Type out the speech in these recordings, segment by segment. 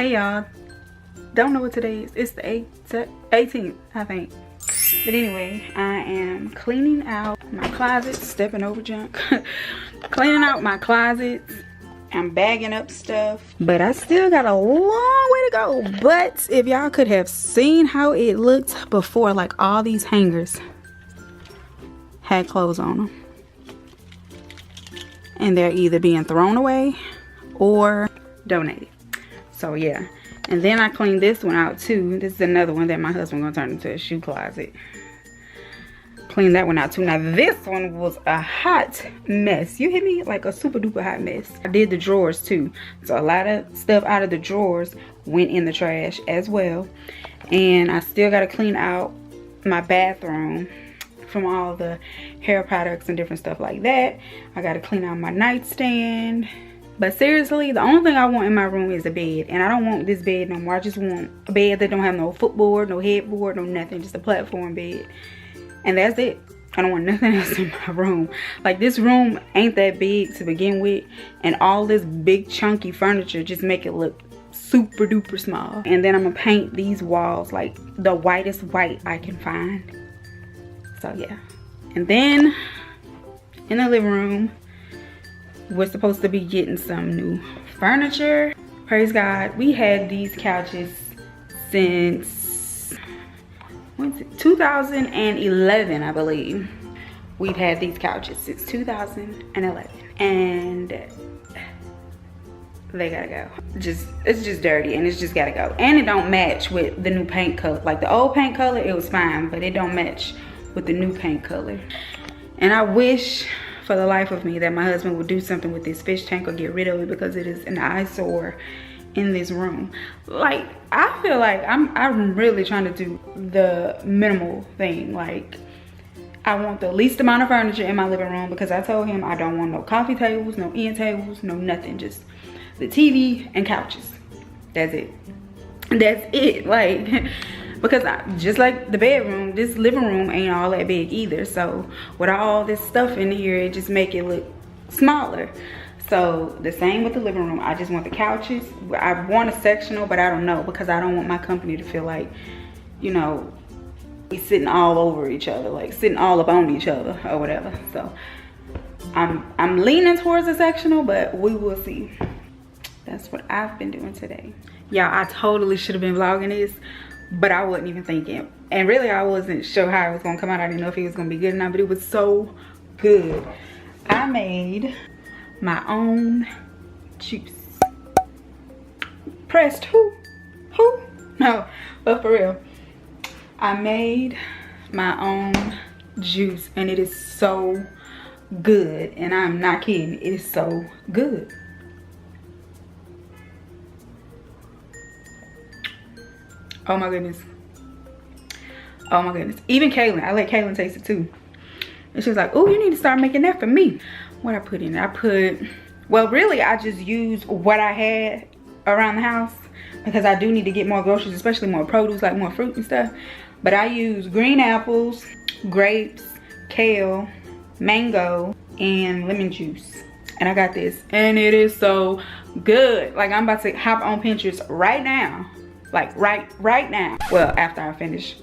Hey y'all, don't know what today is. It's the 18th, I think. But anyway, I am cleaning out my closets, stepping over junk. Cleaning out my closets. I'm bagging up stuff. But I still got a long way to go. But if y'all could have seen how it looked before, like all these hangers had clothes on them. And they're either being thrown away or donated. So yeah. And then I cleaned this one out too. This is another one that my husband gonna turn into a shoe closet. Clean that one out too. Now this one was a hot mess. You hear me? Like a super duper hot mess. I did the drawers too. So a lot of stuff out of the drawers went in the trash as well. And I still gotta clean out my bathroom from all the hair products and different stuff like that. I gotta clean out my nightstand. But seriously, the only thing I want in my room is a bed. And I don't want this bed no more. I just want a bed that don't have no footboard, no headboard, no nothing. Just a platform bed. And that's it. I don't want nothing else in my room. Like, this room ain't that big to begin with. And all this big chunky furniture just make it look super duper small. And then I'm gonna paint these walls like the whitest white I can find. So yeah. And then in the living room, we're supposed to be getting some new furniture. Praise God. We had these couches since, when's it? 2011, I believe. We've had these couches since 2011. And they gotta go. It's just dirty and it's just gotta go. And it don't match with the new paint color. Like the old paint color, it was fine, but it don't match with the new paint color. And I wish for the life of me that my husband would do something with this fish tank or get rid of it, because it is an eyesore in this room. Like, I feel like I'm really trying to do the minimal thing. Like, I want the least amount of furniture in my living room, because I told him I don't want no coffee tables, no end tables, no nothing. Just the TV and couches. That's it. That's it. Like, because just like the bedroom, this living room ain't all that big either. So with all this stuff in here, it just make it look smaller. So the same with the living room. I just want the couches. I want a sectional, but I don't know, because I don't want my company to feel like, you know, we sitting all over each other, like sitting all up on each other or whatever. So I'm leaning towards a sectional, but we will see. That's what I've been doing today. Y'all, I totally should have been vlogging this, but I wasn't even thinking. And really, I wasn't sure how it was gonna come out. I didn't know if it was gonna be good or not, but it was so good. I made my own juice. Pressed who? No, but for real. I made my own juice and it is so good. And I'm not kidding, it is so good. Oh my goodness. Oh my goodness. Even Kaylin, I let Kaylin taste it too. And she was like, oh, you need to start making that for me. What I put in it? Well, really, I just used what I had around the house, because I do need to get more groceries, especially more produce, like more fruit and stuff. But I used green apples, grapes, kale, mango, and lemon juice. And I got this. And it is so good. Like, I'm about to hop on Pinterest right now. Like right now. Well, after I finish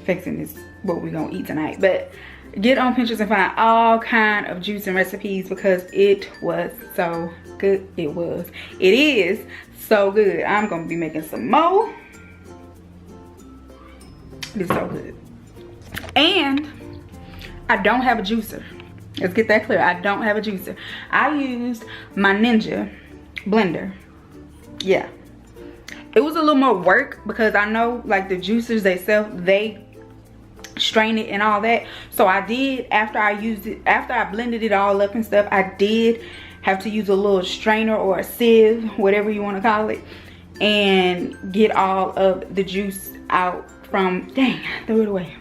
fixing this, what we're gonna eat tonight. But get on Pinterest and find all kind of juice and recipes, because it was so good. It is so good. I'm gonna be making some more. It's so good. And I don't have a juicer. Let's get that clear. I don't have a juicer. I used my Ninja blender. Yeah. It was a little more work, because I know like the juicers they strain it and all that. So I did, after I blended it all up and stuff, I did have to use a little strainer or a sieve, whatever you want to call it, and get all of the juice out from, dang, I threw it away.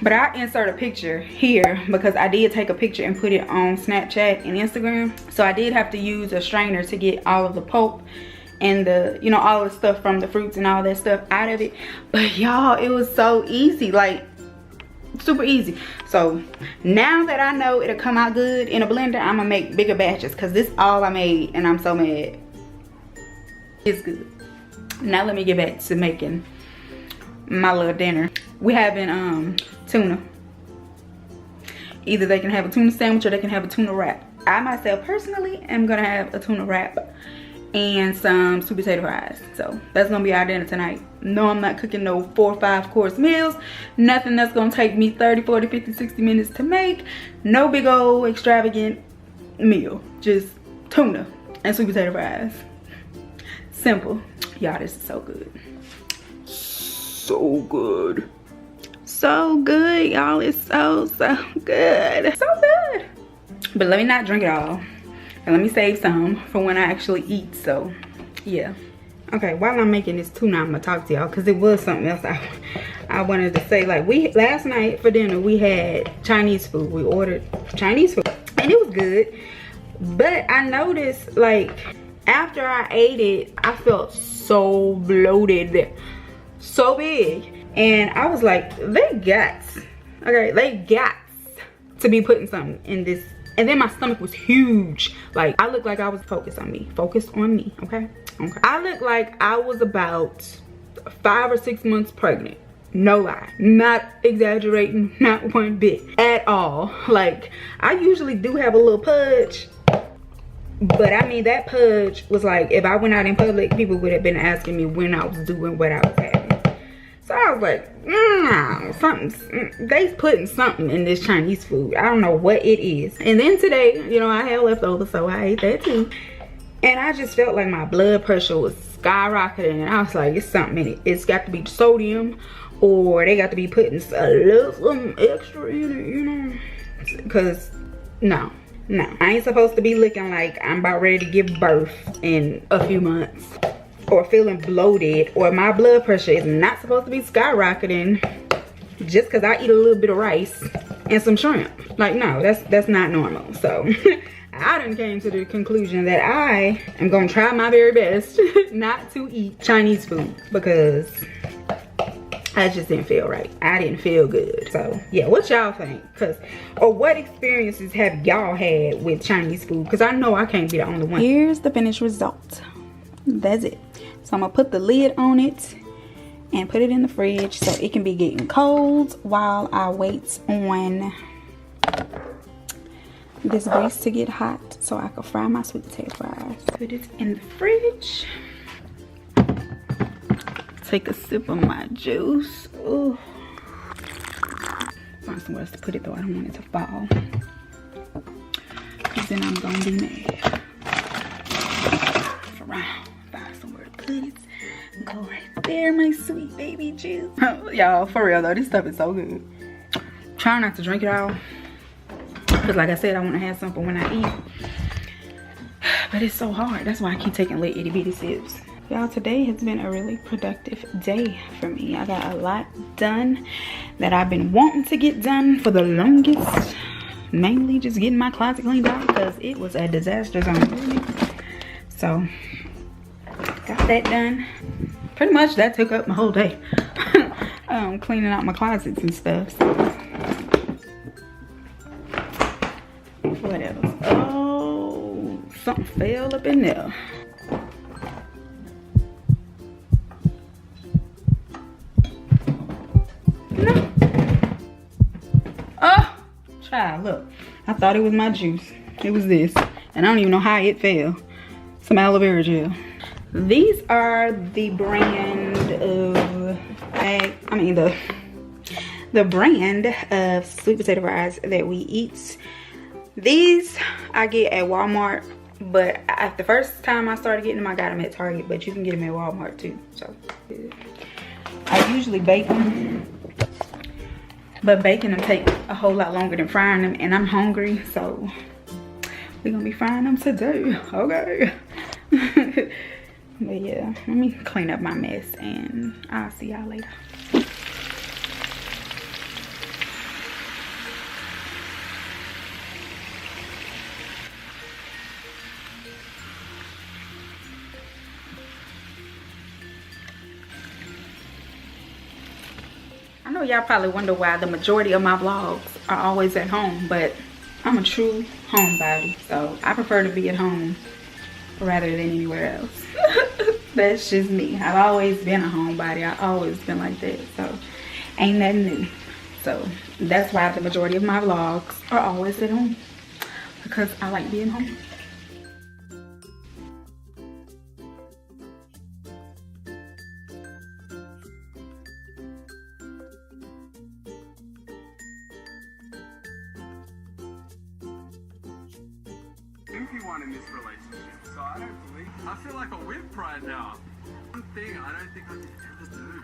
But I insert a picture here, because I did take a picture and put it on Snapchat and Instagram. So I did have to use a strainer to get all of the pulp and the, you know, all the stuff from the fruits and all that stuff out of it. But y'all, it was so easy, like super easy. So now that I know it'll come out good in a blender, I'm gonna make bigger batches, because this all I made and I'm so mad. It's good. Now let me get back to making my little dinner. We having tuna. Either they can have a tuna sandwich or they can have a tuna wrap. I myself personally am gonna have a tuna wrap and some sweet potato fries. So that's gonna be our dinner tonight. No, I'm not cooking no 4 or 5 course meals. Nothing that's gonna take me 30, 40, 50, 60 minutes to make. No big old extravagant meal. Just tuna and sweet potato fries. Simple. Y'all, this is so good. So good. So good, y'all. It's so good. So good. But let me not drink it all. And let me save some for when I actually eat. So, yeah. Okay, while I'm making this tuna, I'm gonna talk to y'all because it was something else I wanted to say. Like, last night for dinner, we had Chinese food. We ordered Chinese food. And it was good. But I noticed, like, after I ate it, I felt so bloated. So big. And I was like, they got to be putting something in this. And then my stomach was huge. Like, I looked like I was focused on me, okay? I looked like I was about 5 or 6 months pregnant. No lie, not exaggerating, not one bit at all. Like, I usually do have a little pudge, but I mean, that pudge was like, if I went out in public, people would have been asking me when I was doing what I was having. So I was like, they putting something in this Chinese food. I don't know what it is. And then today, you know, I had leftovers, so I ate that too. And I just felt like my blood pressure was skyrocketing. And I was like, it's something in it. It's got to be sodium, or they got to be putting a little extra in it, you know? Because, no. I ain't supposed to be looking like I'm about ready to give birth in a few months, or feeling bloated, or my blood pressure is not supposed to be skyrocketing just because I eat a little bit of rice and some shrimp. Like, no, that's not normal. So I done came to the conclusion that I am gonna try my very best not to eat Chinese food because I just didn't feel right. I didn't feel good. So yeah, what y'all think? Or what experiences have y'all had with Chinese food? Because I know I can't be the only one. Here's the finished result. That's it. So I'm gonna put the lid on it and put it in the fridge so it can be getting cold while I wait on this grease to get hot so I can fry my sweet potato fries. Put it in the fridge. Take a sip of my juice. Ooh. Find somewhere else to put it though. I don't want it to fall. Because then I'm gonna be mad. Around. Find somewhere to put it. Go right there, my sweet baby juice. Y'all, for real though, this stuff is so good. Try not to drink it all. Because like I said, I want to have some for when I eat. But it's so hard. That's why I keep taking little itty bitty sips. Y'all, today has been a really productive day for me. I got a lot done that I've been wanting to get done for the longest. Mainly just getting my closet cleaned out because it was a disaster zone. So, got that done. Pretty much that took up my whole day. Cleaning out my closets and stuff. So. Whatever. Oh, something fell up in there. No. Oh, child, look. I thought it was my juice. It was this. And I don't even know how it fell. Some aloe vera gel. These are the brand of, the brand of sweet potato fries that we eat. These I get at Walmart, but the first time I started getting them, I got them at Target, but you can get them at Walmart too. So I usually bake them, but baking them take a whole lot longer than frying them, and I'm hungry, so we're gonna be frying them today. Okay. But yeah, let me clean up my mess and I'll see y'all later. I know y'all probably wonder why the majority of my vlogs are always at home, but I'm a true homebody, so I prefer to be at home rather than anywhere else. That's just me. I've always been a homebody. I've always been like that. So ain't nothing new. So that's why the majority of my vlogs are always at home, because I like being home. One in this relationship, so I don't believe. I feel like a whip right now. One thing I don't think I could ever do.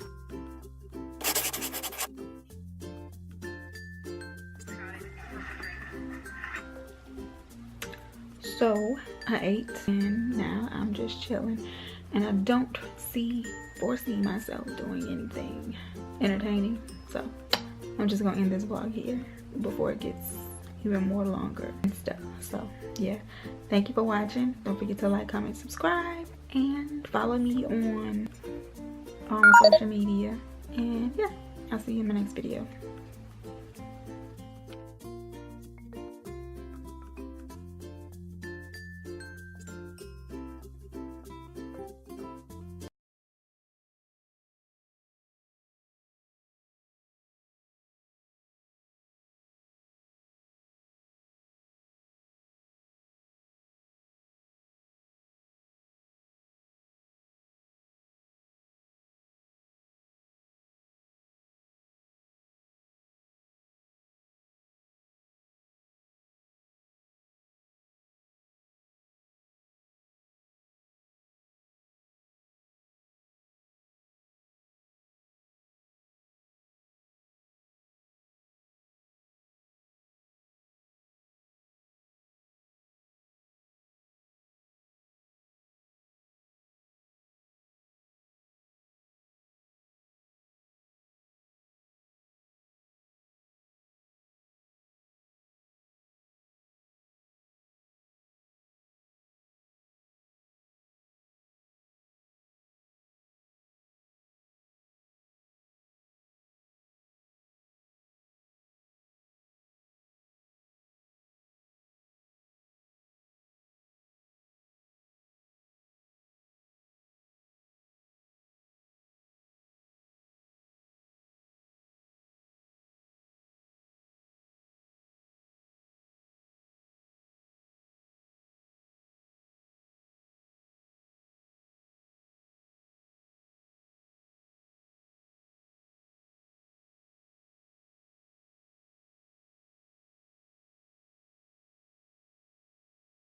So I ate and now I'm just chilling, and I don't foresee myself doing anything entertaining. So I'm just gonna end this vlog here before it gets even more longer and stuff. So yeah, thank you for watching. Don't forget to like, comment, subscribe, and follow me on social media. And yeah, I'll see you in my next video.